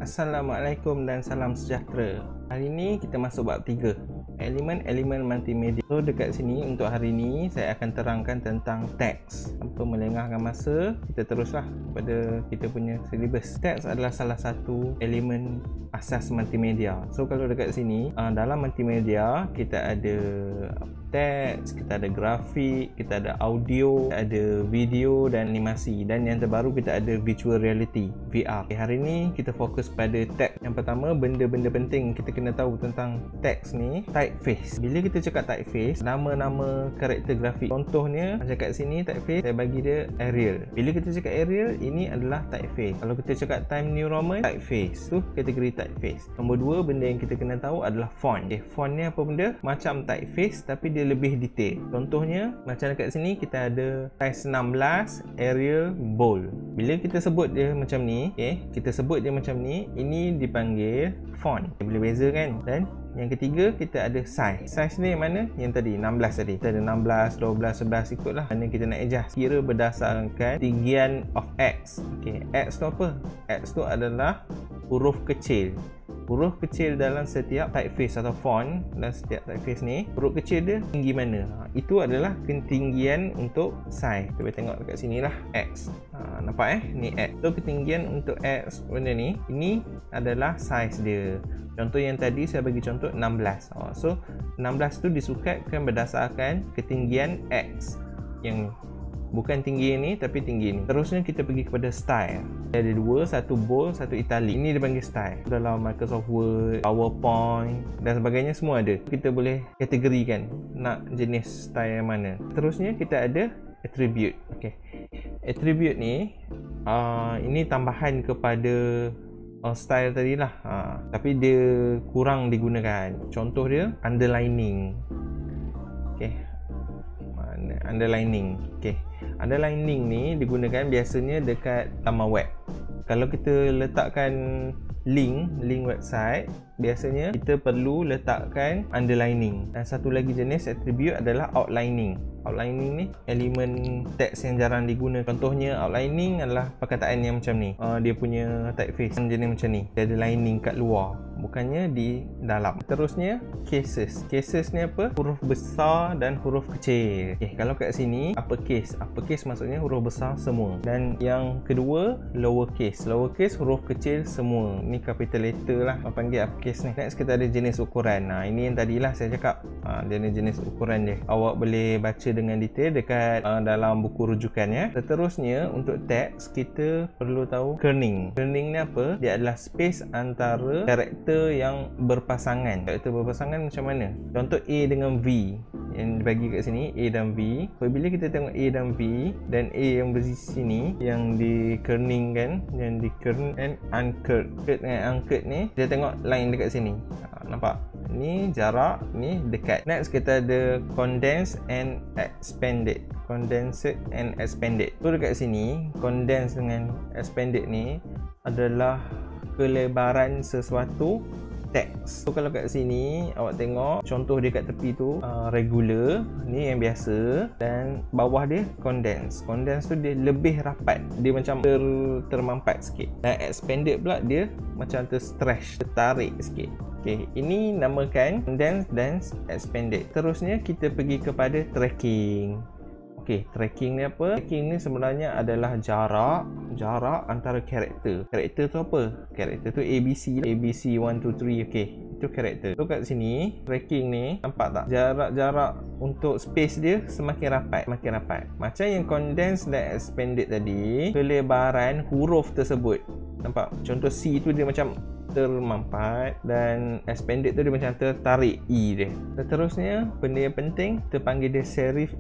Assalamualaikum dan salam sejahtera. Hari ini kita masuk bab 3, elemen-elemen multimedia. So dekat sini untuk hari ini saya akan terangkan tentang teks. Tanpa melengahkan masa, kita teruslah pada kita punya silibus. Teks adalah salah satu elemen asas multimedia. So kalau dekat sini dalam multimedia kita ada teks, kita ada grafik, kita ada audio, kita ada video dan animasi, dan yang terbaru kita ada virtual reality VR. Hari ini kita fokus pada teks. Yang pertama, benda-benda penting kita kena tahu tentang teks ni, typeface. Bila kita cakap typeface, nama-nama karakter grafik. Contohnya macam kat sini typeface, saya bagi dia Arial. Bila kita cakap Arial, ini adalah typeface. Kalau kita cakap Times New Roman, typeface tu kategori typeface. Nombor 2, benda yang kita kena tahu adalah font. Font ni apa benda? Macam typeface tapi dia lebih detail. Contohnya macam dekat sini kita ada size 16 Arial bold. Bila kita sebut dia macam ni, kita sebut dia macam ni, ini dipanggil font. Boleh beza kan? Dan yang ketiga kita ada size. Size ni yang mana? Yang tadi 16 tadi. Kita ada 16, 12, 11, ikutlah mana kita nak adjust. Kira berdasarkan tinggian of X. X tu apa? X tu adalah huruf kecil. Huruf kecil dalam setiap typeface atau font dalam setiap typeface ni, huruf kecil dia tinggi mana? Itu adalah ketinggian untuk size. Kita boleh tengok dekat sini lah, X. Nampak ni X. So ketinggian untuk X benda ni, ini adalah size dia. Contoh yang tadi saya bagi contoh 16. So 16 tu disukatkan berdasarkan ketinggian X yang ni. Bukan tinggi ni tapi tinggi ni. Terusnya kita pergi kepada style. Ada dua, satu bold, satu italic. Ini dipanggil style. Dalam Microsoft Word, PowerPoint dan sebagainya semua ada. Kita boleh kategorikan nak jenis style yang mana. Terusnya kita ada attribute. Attribute ni ini tambahan kepada style tadi lah. Tapi dia kurang digunakan. Contoh dia underlining. Underlining. Underlining ni digunakan biasanya dekat laman web. Kalau kita letakkan link website, biasanya kita perlu letakkan underlining. Dan satu lagi jenis attribute adalah outlining. Outlining ni elemen teks yang jarang digunakan. Contohnya outlining adalah perkataan yang macam ni. Dia punya typeface jenis macam ni. Dia ada lining kat luar, bukannya di dalam. Terusnya cases. Cases ni apa? Huruf besar dan huruf kecil. Kalau kat sini uppercase. Uppercase maksudnya huruf besar semua. Dan yang kedua lowercase. Lowercase huruf kecil semua. Ni capital letter lah panggil uppercase ni. Next kita ada jenis ukuran. Ini yang tadilah saya cakap. Dia ni jenis ukuran dia. Awak boleh baca dengan detail dekat dalam buku rujukan ya. Seterusnya untuk teks kita perlu tahu kerning. Kerning ni apa? Dia adalah space antara karakter yang berpasangan. Karakter berpasangan macam mana? Contoh A dengan V yang dibagi kat sini, A dan V. Apabila kita tengok A dan V dan A yang di sini yang di kerning kan, yang di kern and uncurd. Curd dengan uncurd ni kita tengok line dekat sini. Nampak? Ni jarak, ni dekat. Next kita ada condensed and expanded. Condensed and expanded. So dekat sini condensed dengan expanded ni adalah kelebaran sesuatu teks. So kalau kat sini awak tengok contoh dia kat tepi tu regular, ni yang biasa, dan bawah dia condense. Condense tu dia lebih rapat, dia macam termampat sikit. Dan expanded pula dia macam terstretch, tertarik sikit. Ini namakan condense dan expanded. Terusnya kita pergi kepada tracking. Tracking ni apa? Tracking ni sebenarnya adalah jarak antara karakter. Karakter tu apa? Karakter tu ABC 1, 2, 3. Itu karakter. So kat sini tracking ni nampak tak? Jarak untuk space dia semakin rapat. Macam yang condense dan expanded tadi, kelebaran huruf tersebut. Nampak? Contoh C tu dia macam termampat dan expanded tu dia macam tertarik E dia. Seterusnya benda yang penting kita panggil dia serif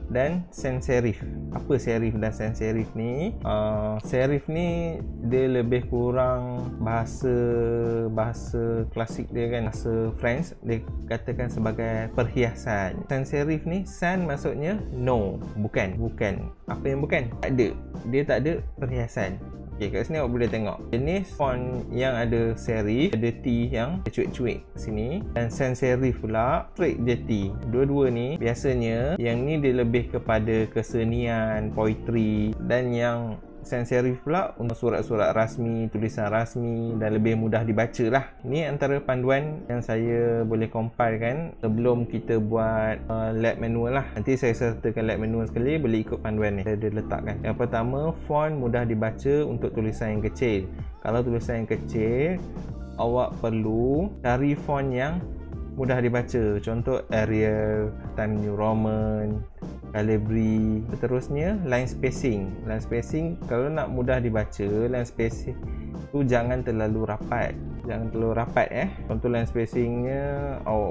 dan sans serif. Apa serif dan sans serif ni? Serif ni dia lebih kurang bahasa klasik dia kan, bahasa French dia katakan sebagai perhiasan. Sans serif ni, sans maksudnya no, bukan. Apa yang bukan? Tak ada. Dia tak ada perhiasan. Kat sini awak boleh tengok jenis font yang ada serif, ada T yang cuik-cuik sini, dan sans serif pula straight je T. Dua-dua ni biasanya yang ni dia lebih kepada kesenian, poetry, dan yang sans serif pula untuk surat-surat rasmi, tulisan rasmi dan lebih mudah dibaca lah. Ini antara panduan yang saya boleh compile sebelum kita buat lab manual lah. Nanti saya sertakan lab manual sekali, boleh ikut panduan ni. Saya ada letakkan. Yang pertama, font mudah dibaca untuk tulisan yang kecil. Kalau tulisan yang kecil, awak perlu cari font yang mudah dibaca. Contoh Arial, Times New Roman, Calibri. Seterusnya line spacing. Line spacing kalau nak mudah dibaca, line spacing tu jangan terlalu rapat. Contoh line spacingnya awak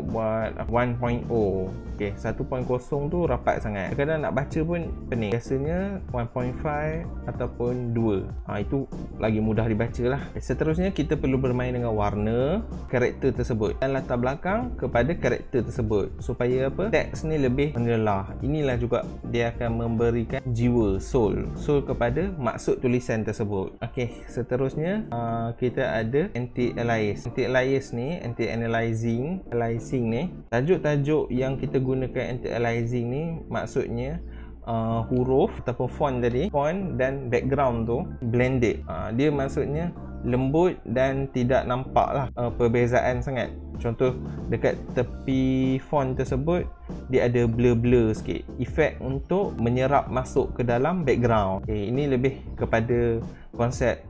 buat 1.0. Okey, 1.0 tu rapat sangat. Kadang nak baca pun pening. Biasanya 1.5 ataupun 2. Itu lagi mudah dibaca lah. Seterusnya kita perlu bermain dengan warna karakter tersebut dan latar belakang kepada karakter tersebut supaya teks ni lebih menyelah. Inilah juga dia akan memberikan jiwa, soul kepada maksud tulisan tersebut. Okey, seterusnya kita ada anti-alias. Anti-alias ni, anti-aliasing ni, tajuk-tajuk yang kita gunakan anti-aliasing ni maksudnya huruf ataupun font tadi, font dan background tu blended. Dia maksudnya lembut dan tidak nampak lah perbezaan sangat. Contoh dekat tepi font tersebut dia ada blur-blur sikit, efek untuk menyerap masuk ke dalam background. Ini lebih kepada konsep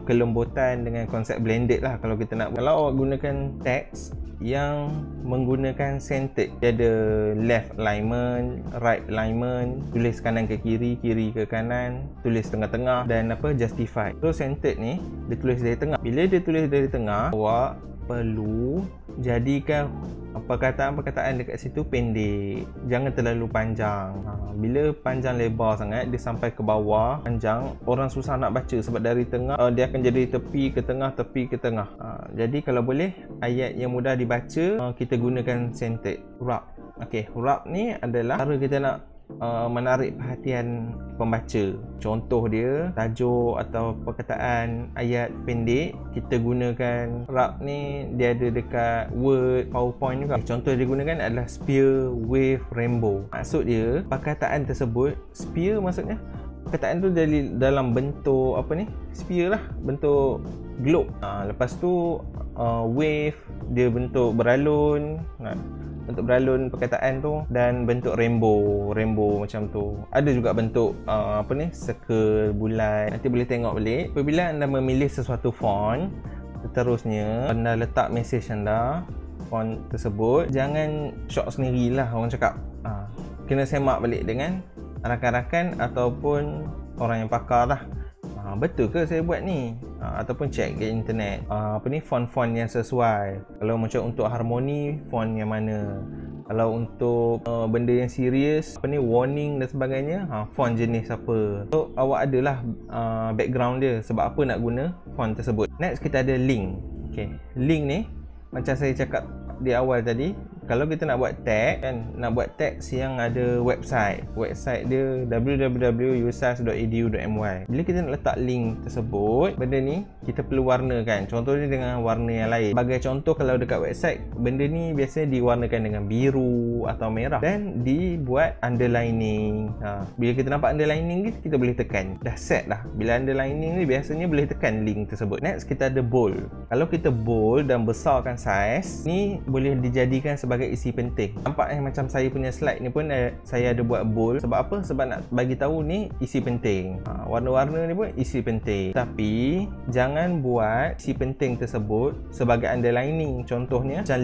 kelembutan dengan konsep blended lah kalau kita nak. Kalau awak gunakan teks yang menggunakan centered, dia ada left alignment, right alignment, tulis kanan ke kiri, kiri ke kanan, tulis tengah-tengah dan justify. So centered ni dia tulis dari tengah. Bila dia tulis dari tengah, awak perlu jadikan perkataan-perkataan dekat situ pendek, jangan terlalu panjang. Bila panjang lebar sangat, dia sampai ke bawah panjang, orang susah nak baca sebab dari tengah dia akan jadi tepi ke tengah, tepi ke tengah. Jadi kalau boleh ayat yang mudah dibaca, kita gunakan centered wrap. Okey, wrap ni adalah cara kita nak menarik perhatian pembaca. Contoh dia, tajuk atau perkataan ayat pendek, kita gunakan wrap ni, dia ada dekat Word, PowerPoint juga. Contoh dia gunakan adalah spear, wave, rainbow. Maksud dia, perkataan tersebut, spear maksudnya perkataan tu dari dalam bentuk spear lah, bentuk globe. Lepas tu wave dia bentuk beralun, bentuk beralun perkataan tu, dan bentuk rainbow macam tu. Ada juga bentuk circle, bulat. Nanti boleh tengok balik. Apabila anda memilih sesuatu font, seterusnya anda letak mesej anda font tersebut, jangan shock sendirilah orang cakap. Kena semak balik dengan rakan-rakan ataupun orang yang pakar lah. Betul ke saya buat ni? Ataupun check ke internet font-font yang sesuai. Kalau macam untuk harmoni, font yang mana. Kalau untuk benda yang serius, warning dan sebagainya, font jenis apa. So awak adalah background dia, sebab apa nak guna font tersebut. Next kita ada link. Link ni macam saya cakap di awal tadi, kalau kita nak buat tag nak buat teks yang ada website dia www.usas.edu.my. Bila kita nak letak link tersebut, benda ni kita perlu warnakan. Contohnya dengan warna yang lain. Sebagai contoh, kalau dekat website, benda ni biasanya diwarnakan dengan biru atau merah dan dibuat underlining. Bila kita nampak underlining ni, kita boleh tekan. Dah set dah. Bila underlining ni, biasanya boleh tekan link tersebut. Next kita ada bold. Kalau kita bold dan besarkan size, ni boleh dijadikan sebagai isi penting. Nampak macam saya punya slide ni pun saya ada buat bold. Sebab apa? Sebab nak bagi tahu ni isi penting. Warna-warna ni pun isi penting. Tapi jangan buat isi penting tersebut sebagai underlining. Contohnya macam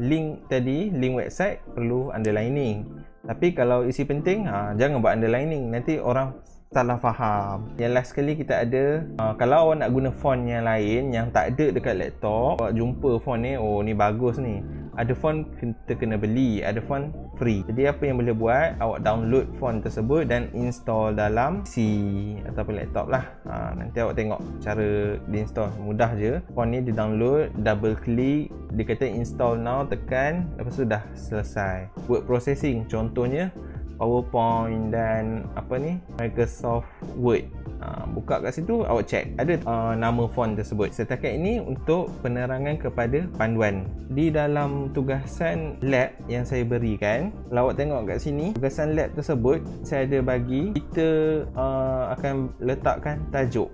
link tadi, link website perlu underlining. Tapi kalau isi penting, jangan buat underlining. Nanti orang salah faham. Yang last sekali kita ada, kalau awak nak guna font yang lain yang tak ada dekat laptop, awak jumpa font ni, oh ni bagus ni, ada font kita kena beli, ada font free. Jadi apa yang boleh buat, awak download font tersebut dan install dalam PC ataupun laptop lah. Nanti awak tengok cara di-install, mudah je. Font ni di-download, double klik, dia kata install now, tekan, lepas tu dah selesai. Word processing, contohnya PowerPoint dan apa ni, Microsoft Word. Buka kat situ, awak check ada nama font tersebut. Setakat ini untuk penerangan kepada panduan. Di dalam tugasan lab yang saya berikan, kalau awak tengok kat sini, tugasan lab tersebut saya ada bagi kita akan letakkan tajuk.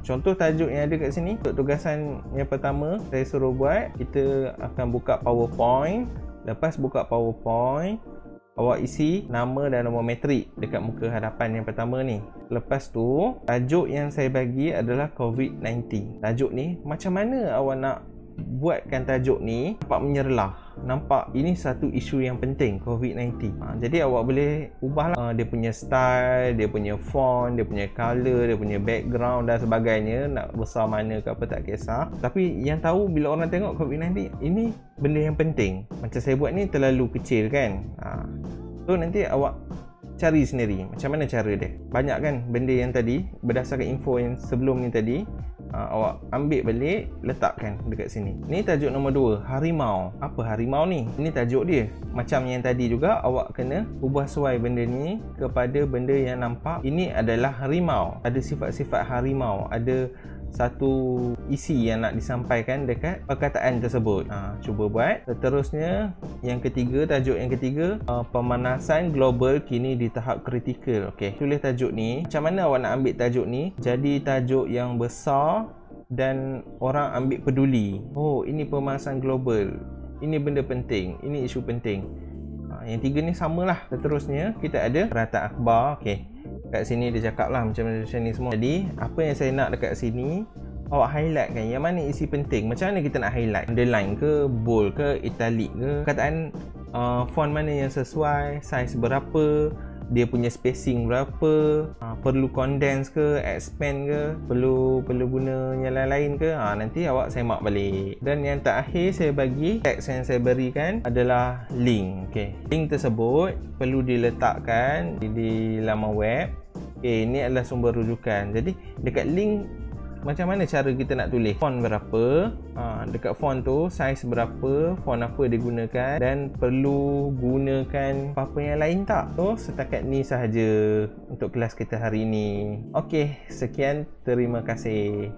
Contoh tajuk yang ada kat sini untuk tugasan yang pertama saya suruh buat, kita akan buka PowerPoint. Lepas buka PowerPoint, awak isi nama dan nombor matrik dekat muka hadapan yang pertama ni. Lepas tu, tajuk yang saya bagi adalah COVID-19. Tajuk ni, macam mana awak nak buatkan tajuk ni nampak menyerlah, nampak ini satu isu yang penting, COVID-19. Jadi awak boleh ubahlah dia punya style, dia punya font, dia punya color, dia punya background dan sebagainya, nak besar mana ke apa tak kisah. Tapi yang tahu bila orang tengok COVID-19 ini benda yang penting. Macam saya buat ni terlalu kecil kan. So nanti awak cari sendiri macam mana cara dia. Banyak kan benda yang tadi berdasarkan info yang sebelum ni tadi, awak ambil balik, letakkan dekat sini. Ni tajuk nombor 2, harimau. Apa harimau ni? Ini tajuk dia. Macam yang tadi juga, awak kena ubah suai benda ni kepada benda yang nampak ini adalah harimau. Ada sifat-sifat harimau, ada satu isi yang nak disampaikan dekat perkataan tersebut. Cuba buat. Seterusnya, yang ketiga, tajuk yang ketiga, pemanasan global kini di tahap kritikal. Okey, tulis tajuk ni. Macam mana awak nak ambil tajuk ni jadi tajuk yang besar dan orang ambil peduli. Oh, ini pemanasan global, ini benda penting, ini isu penting. Yang tiga ni samalah. Seterusnya, kita ada perataan akhbar. Okey, kat sini dia cakap lah macam ni semua. Jadi apa yang saya nak dekat sini, awak highlight kan yang mana isi penting. Macam mana kita nak highlight? Underline ke, bold ke, italic ke, perkataan font mana yang sesuai, size berapa, dia punya spacing berapa, perlu condense ke, expand ke, perlu guna yang lain-lain ke, nanti awak semak balik. Dan yang terakhir saya bagi teks yang saya berikan adalah link. Okay, link tersebut perlu diletakkan di laman web. Okay, ini adalah sumber rujukan. Jadi dekat link, macam mana cara kita nak tulis, font berapa, dekat font tu saiz berapa, font apa digunakan, dan perlu gunakan apa-apa yang lain tak. So setakat ni sahaja untuk kelas kita hari ini. Okey, sekian, terima kasih.